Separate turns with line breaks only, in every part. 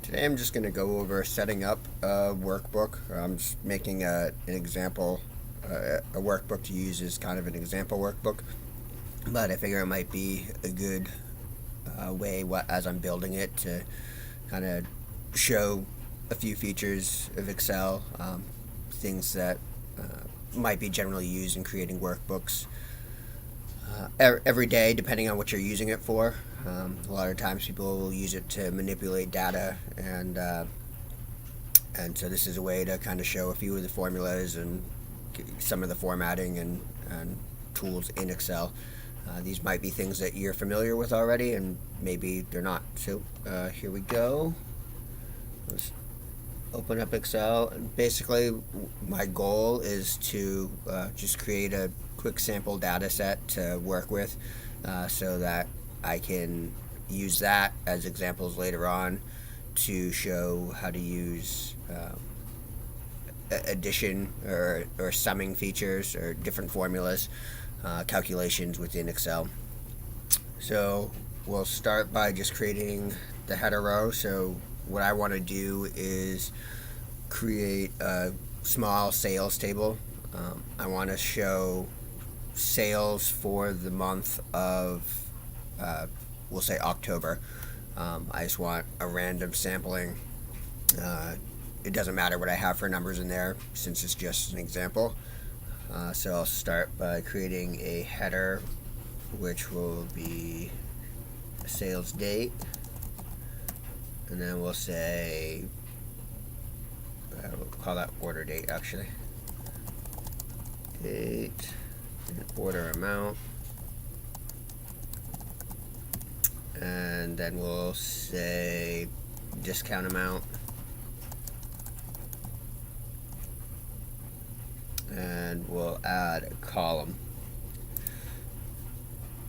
Today I'm just going to go over setting up a workbook. I'm just making an example, a workbook to use as kind of an example workbook, but I figure it might be a good way as I'm building it to kind of show a few features of Excel, things that might be generally used in creating workbooks every day, depending on what you're using it for. A lot of times people will use it to manipulate data, and so this is a way to kind of show a few of the formulas and some of the formatting and tools in Excel. These might be things that you're familiar with already, and maybe they're not. So here we go. Let's open up Excel. And basically, my goal is to just create a quick sample data set to work with, so that I can use that as examples later on to show how to use addition or summing features or different formulas, calculations within Excel. So we'll start by just creating the header row. So what I want to do is create a small sales table. I want to show sales for the month of we'll say October. I just want a random sampling. It doesn't matter what I have for numbers in there since it's just an example. So I'll start by creating a header, which will be a sales date, and then we'll say we'll call that order date actually. Date and order amount. And then we'll say discount amount, and we'll add a column.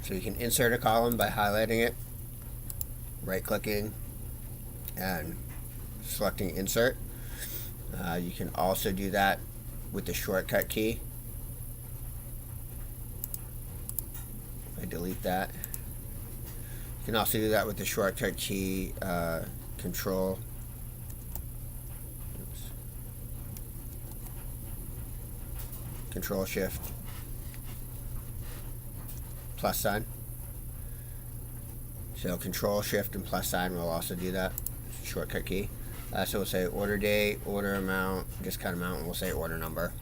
So you can insert a column by highlighting it, right clicking, and selecting insert. You can also do that with the shortcut key. I delete that. You can also do that with the shortcut key, Control Shift plus sign. So Control Shift and plus sign will also do that. Shortcut key. So we'll say order date, order amount, discount amount, and we'll say order number.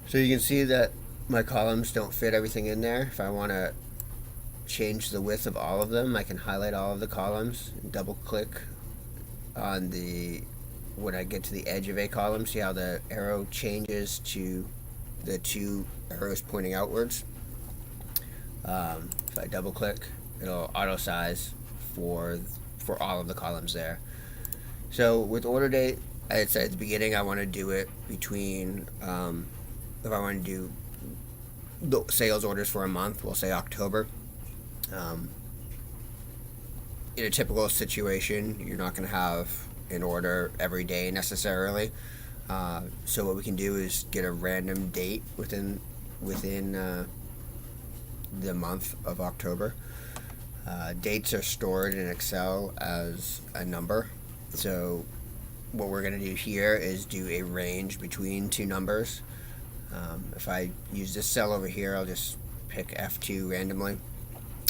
So you can see that my columns don't fit everything in there. If I want to change the width of all of them, I can highlight all of the columns and double click on when I get to the edge of a column. See how the arrow changes to the two arrows pointing outwards? If I double click, it'll auto size for all of the columns there. So with order date, I said at the beginning I want to do it between if I want to do the sales orders for a month, we'll say October. In a typical situation, you're not going to have an order every day necessarily. So what we can do is get a random date within the month of October. Dates are stored in Excel as a number. So what we're going to do here is do a range between two numbers. If I use this cell over here, I'll just pick F2 randomly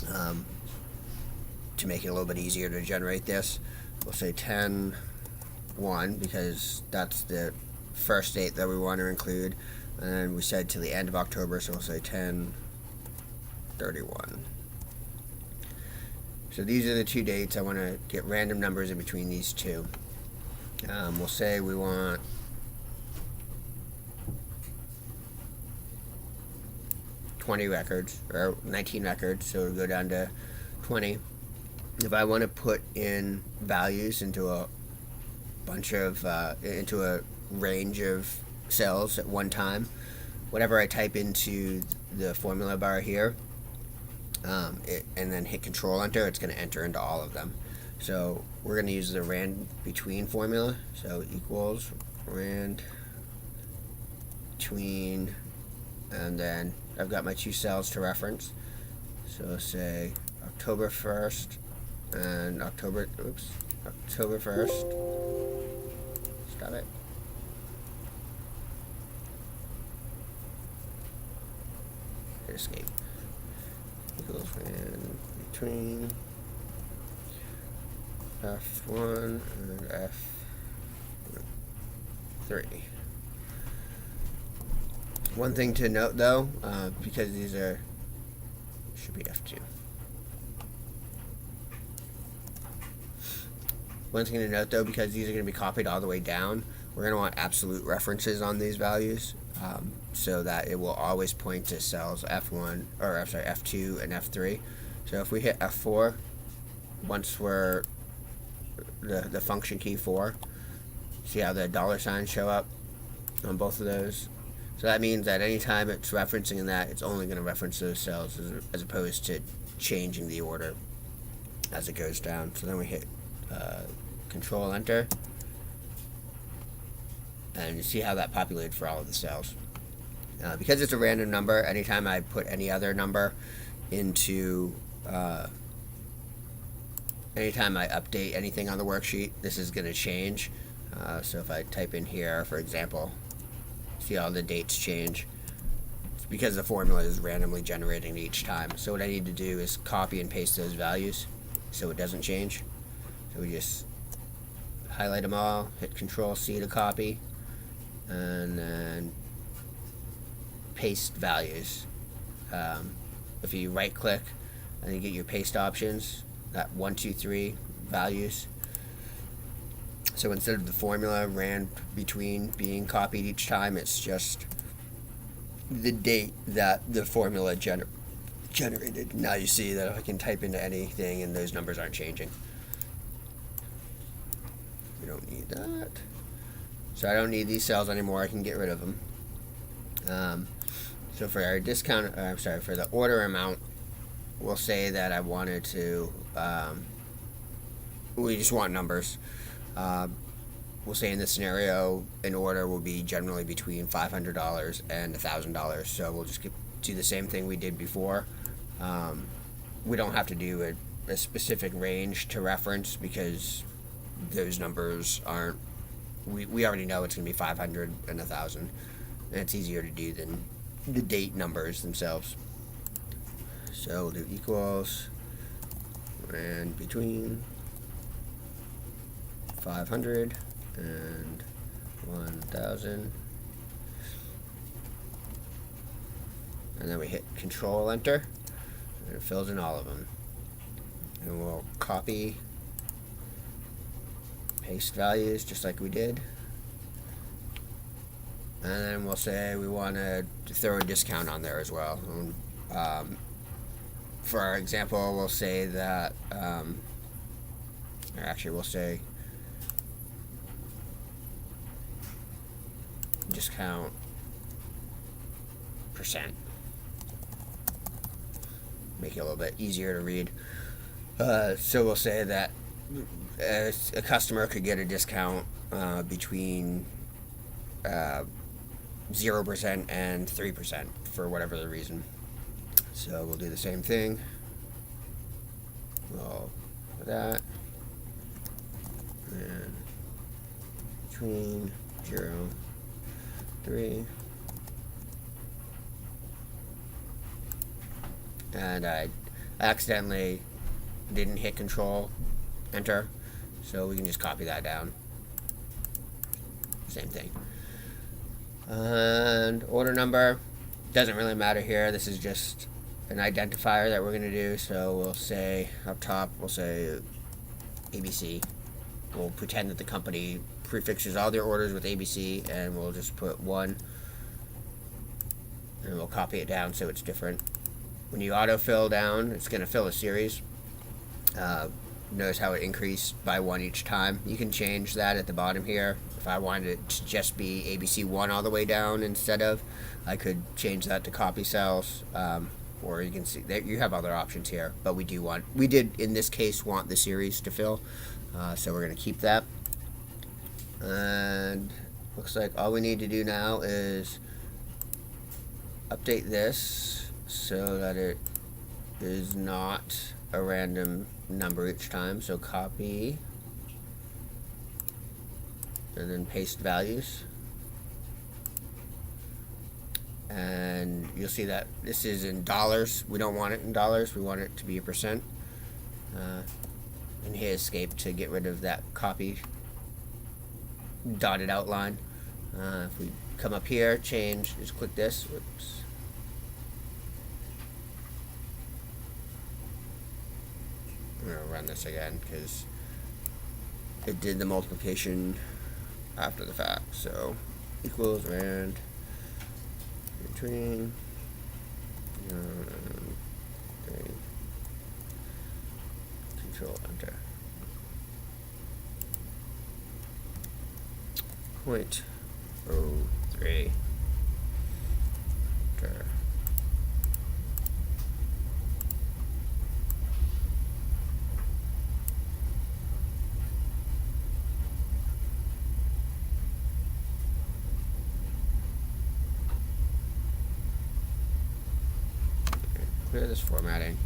to make it a little bit easier to generate this. We'll say 10/1 because that's the first date that we want to include, and then we said to the end of October, so we'll say 10/31. So these are the two dates. I want to get random numbers in between these two. We'll say we want 20 records or 19 records, so we'll go down to 20. If I want to put in values into a bunch of into a range of cells at one time, whatever I type into the formula bar here, and then hit Control Enter, it's going to enter into all of them. So we're going to use the rand between formula. So equals rand between, and then I've got my two cells to reference. So say October 1st and October 1st. Stop it. Hit escape. Equals rand between F1 and F3. One thing to note though, because these should be F2. One thing to note though, because these are going to be copied all the way down, we're going to want absolute references on these values, so that it will always point to cells F1, or I'm sorry, F2 and F3. So if we hit F4, once we're the function key 4, see how the $signs show up on both of those? So that means that anytime it's referencing in that, it's only going to reference those cells as opposed to changing the order as it goes down. So then we hit Control Enter, and you see how that populated for all of the cells. Because it's a random number, anytime I put any other number into, anytime I update anything on the worksheet, this is going to change. So if I type in here, for example, see all the dates change. It's because the formula is randomly generating each time. So what I need to do is copy and paste those values so it doesn't change. So we just highlight them all, hit Control C to copy, and then paste values. If you right click and you get your paste options, that 1, 2, 3 values. So instead of the formula rand between being copied each time, it's just the date that the formula generated. Now you see that I can type into anything and those numbers aren't changing. We don't need that. So I don't need these cells anymore. I can get rid of them. So for our discount, for the order amount, we'll say that I wanted to, we just want numbers. We'll say in this scenario, an order will be generally between $500 and $1,000. So we'll just do the same thing we did before. We don't have to do a specific range to reference because those numbers aren't, we already know it's going to be 500 and 1,000. And it's easier to do than the date numbers themselves. So we'll do equals and between 500 and 1,000, and then we hit Control Enter, and it fills in all of them. And we'll copy, paste values just like we did, and then we'll say we want to throw a discount on there as well. For our example, we'll say that, we'll say discount %. Make it a little bit easier to read. So we'll say that a customer could get a discount between 0% and 3% for whatever the reason. So we'll do the same thing. We'll do that. And between 0, 3. And I accidentally didn't hit Control Enter, so we can just copy that down. Same thing. And order number doesn't really matter here. This is just an identifier that we're going to do. So we'll say up top, we'll say ABC. We'll pretend that the company prefixes all their orders with ABC, and we'll just put 1, and we'll copy it down so it's different. When you autofill down, it's going to fill a series. Notice how it increased by 1 each time. You can change that at the bottom here. If I wanted it to just be ABC1 all the way down instead of, I could change that to copy cells, or you can see that you have other options here. But we did in this case want the series to fill, so we're going to keep that. And looks like all we need to do now is update this so that it is not a random number each time. So copy and then paste values. And you'll see that this is in dollars. We don't want it in dollars. We want it to be a percent. And hit escape to get rid of that copy dotted outline. If we come up here, change, just click this. Whoops. I'm going to run this again because it did the multiplication after the fact. So equals rand between 3, control enter, 0.03 enter. Clear this formatting.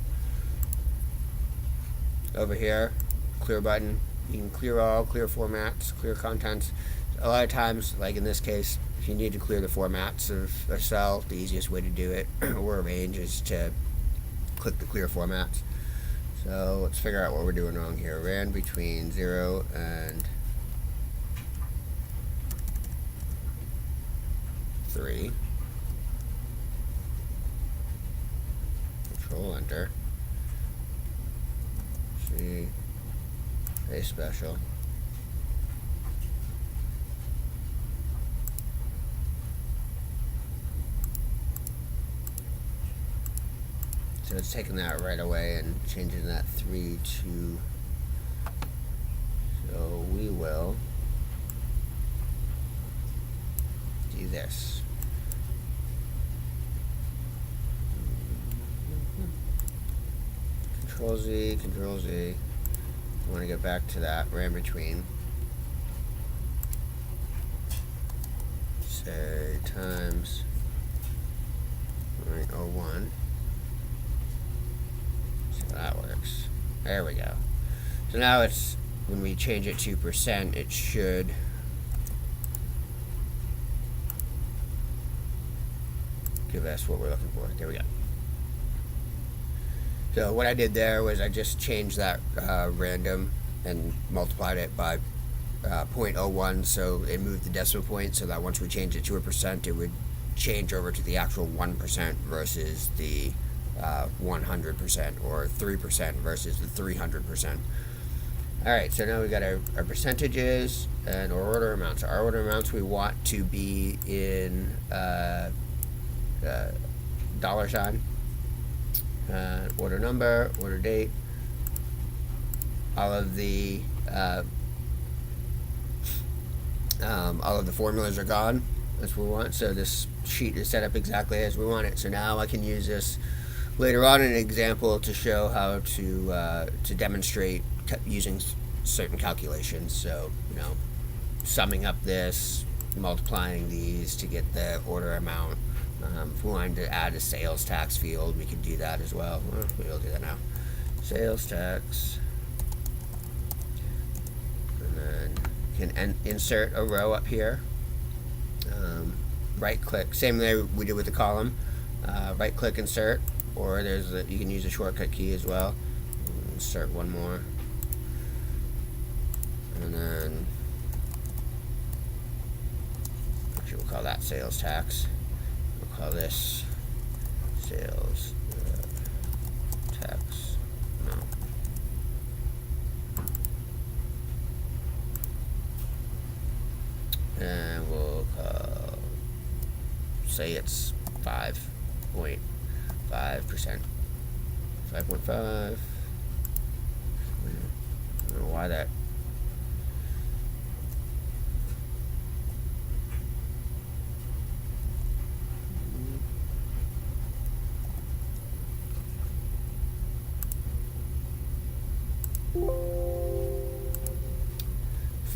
Over here, clear button. You can clear all, clear formats, clear contents. A lot of times, like in this case, if you need to clear the formats of a cell, the easiest way to do it or arrange is to click the clear formats. So let's figure out what we're doing wrong here. Rand between 0 and 3. Control enter. See, a special. So it's taking that right away and changing that 3 to, so we will do this. Control Z, Control Z. I want to get back to that rand between. Say times 0.01. So that works. There we go. So now it's, when we change it to percent, it should give us what we're looking for. There we go. So what I did there was I just changed that random and multiplied it by 0.01, so it moved the decimal point, so that once we change it to a percent, it would change over to the actual 1% versus the 100%, or 3% versus the 300%. Alright, so now we got our percentages and our order amounts. Our order amounts we want to be in dollar sign. Order number, order date, all of the formulas are gone. That's what we want. So this sheet is set up exactly as we want it. So now I can use this later on in an example to show how to demonstrate using certain calculations. So, you know, summing up this, multiplying these to get the order amount. If we wanted to add a sales tax field, we could do that as well. We'll do that now. Sales tax. And then can insert a row up here. Right click, same way we did with the column. Right click insert, or you can use a shortcut key as well. Insert one more. And then actually we'll call that sales tax. Call this sales tax. No. And we'll say it's 5.5%. 5.5. I don't know why that.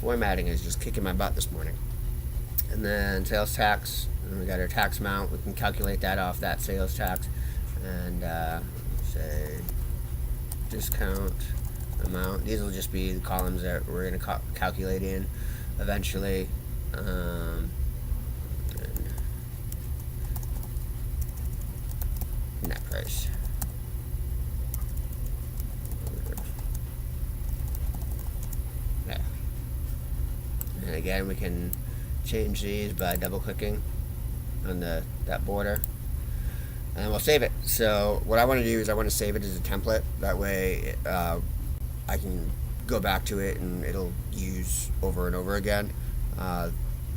Formatting is just kicking my butt this morning. And then sales tax, and we got our tax amount. We can calculate that off that sales tax, and say discount amount. These will just be the columns that we're going to calculate in eventually. Net price. Yeah. And again, we can change these by double clicking on that border, and we'll save it. So what I want to do is I want to save it as a template. That way I can go back to it and it'll use over and over again.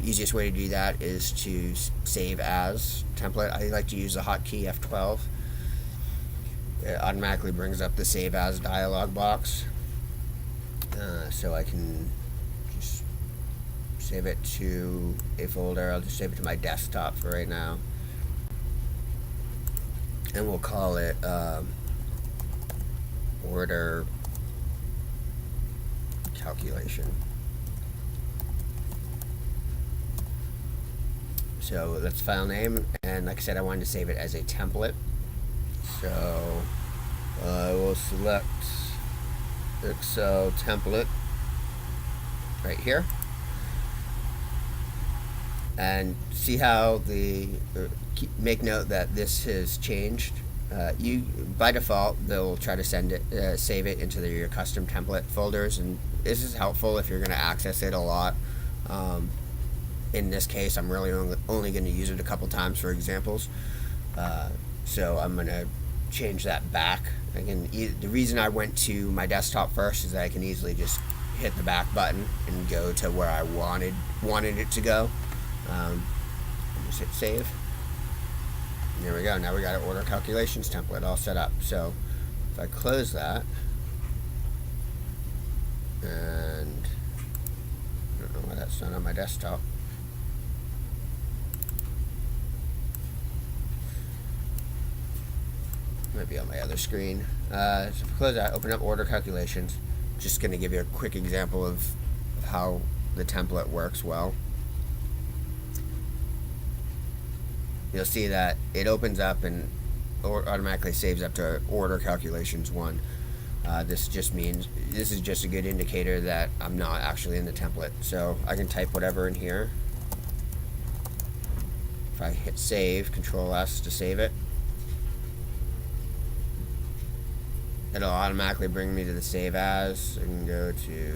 Easiest way to do that is to save as template. I like to use the hotkey F12. It automatically brings up the save as dialog box, so I can just save it to a folder. I'll just save it to my desktop for right now, and we'll call it order calculation. So that's file name, and like I said, I wanted to save it as a template. So I will select Excel template right here, and see how make note that this has changed. You by default they'll try to save it into your custom template folders, and this is helpful if you're going to access it a lot. In this case, I'm really only going to use it a couple times for examples, so I'm going to change that back. The reason I went to my desktop first is that I can easily just hit the back button and go to where I wanted it to go. Just hit save. And there we go. Now we got our order calculations template all set up. So if I close that, and I don't know why that's not on my desktop. Might be on my other screen. So if I close that, open up order calculations. Just going to give you a quick example of how the template works well. You'll see that it opens up and automatically saves up to order calculations 1. This just means this is just a good indicator that I'm not actually in the template. So I can type whatever in here. If I hit save, Control S to save it, it'll automatically bring me to the save as. I can go to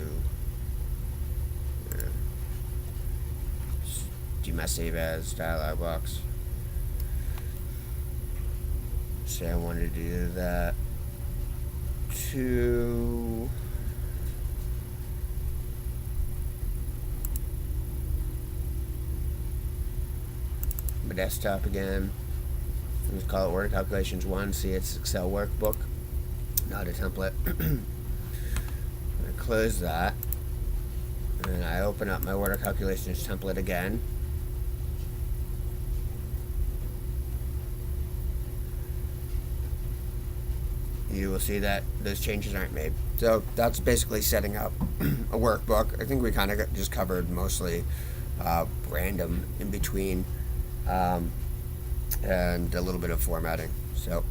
do my save as dialog box. Say I wanted to do that to my desktop again. Let's call it order calculations 1. See, it's Excel workbook, not a template. I close that, and I open up my order calculations template again. You will see that those changes aren't made. So that's basically setting up a workbook. I think we kind of just covered mostly random in between, and a little bit of formatting. So